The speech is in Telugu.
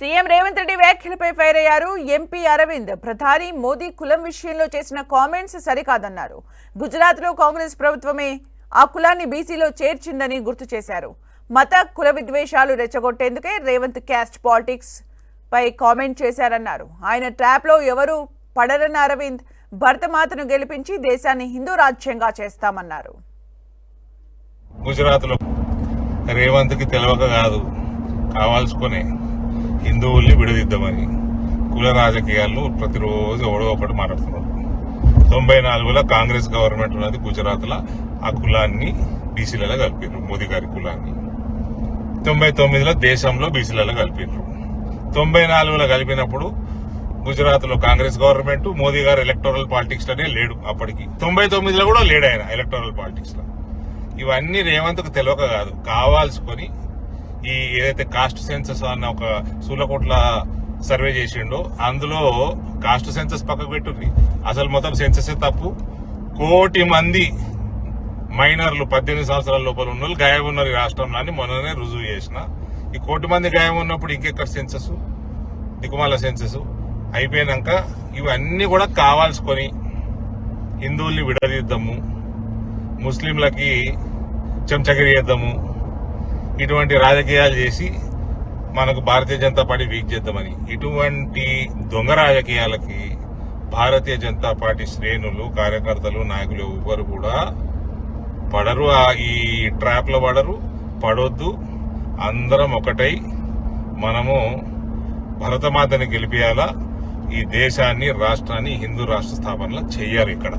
సీఎం రేవంత్ రెడ్డి వ్యాఖ్యలపై ఫైర్ అయ్యారు ఎంపీ అరవింద్. ప్రధాని మోదీ కులం విషయంలో చేసిన కామెంట్స్ సరికాదన్నారు. గుజరాత్లో కాంగ్రెస్ ప్రభుత్వమే ఆ కులాన్ని బీసీలో చేర్చిందని గుర్తు చేశారు. మత కుల విద్వేషాలు రెచ్చగొట్టేందుకే రేవంత్ క్యాస్ట్ పాలిటిక్స్ పై కామెంట్ చేశారన్నారు. ఆయన ట్రాప్లో ఎవరు పడరన్న అరవింద్ భరతమాతను గెలిపించి దేశాన్ని హిందూ రాజ్యంగా చేస్తామన్నారు. గుజరాత్ లో రేవంత్ కి తెలియక కాదు, కావాల్సుకునే హిందువుల్ని విడదిద్దామని కుల రాజకీయాలు ప్రతిరోజు ఎవడో ఒకటి మాట్లాడుతున్నారు. 94లో కాంగ్రెస్ గవర్నమెంట్ ఉన్నది గుజరాత్ లో, ఆ కులాన్ని బీసీలలో కలిపారు. మోదీ గారి కులాన్ని 99లో దేశంలో బీసీలలో కలిపారు. 94లో కలిపినప్పుడు గుజరాత్ లో కాంగ్రెస్ గవర్నమెంట్, మోదీ గారు ఎలక్టోరల్ పాలిటిక్స్ లోనే లేడు. అప్పటికి 99లో కూడా లేడు ఆయన ఎలక్టోరల్ పాలిటిక్స్ లో. ఇవన్నీ రేవంత్ కు తెలియక కాదు, కావాల్సుకొని ఈ ఏదైతే కాస్ట్ సెన్సస్ అన్న ఒక సూలకోట్ల సర్వే చేసిండో అందులో కాస్ట్ సెన్సస్ పక్కకు పెట్టుంది. అసలు మొత్తం సెన్సస్ తప్పు. 1 కోటి మంది మైనర్లు 18 సంవత్సరాల లోపల ఉన్న వాళ్ళు గాయం ఉన్నారు ఈ రాష్ట్రంలో అని మొన్ననే రుజువు చేసిన. ఈ 1 కోటి మంది గాయం ఉన్నప్పుడు ఇంకెక్కడ సెన్సస్, దిక్కుమాల సెన్సస్ అయిపోయినాక ఇవన్నీ కూడా కావాల్సుకొని హిందువుల్ని విడదీద్దాము, ముస్లింలకి చెంచగిరి చేద్దాము, ఇటువంటి రాజకీయాలు చేసి మనకు భారతీయ జనతా పార్టీ వీక్ చేద్దామని, ఇటువంటి దొంగ రాజకీయాలకి భారతీయ జనతా పార్టీ శ్రేణులు, కార్యకర్తలు, నాయకులు ఎవ్వరు కూడా పడరు. ఈ ట్రాప్ లో పడొద్దు. అందరం ఒకటై మనము భరతమాతని గెలిపియాలా, ఈ దేశాన్ని, రాష్ట్రాన్ని హిందూ రాష్ట్ర స్థాపనలో చెయ్యాలి ఇక్కడ.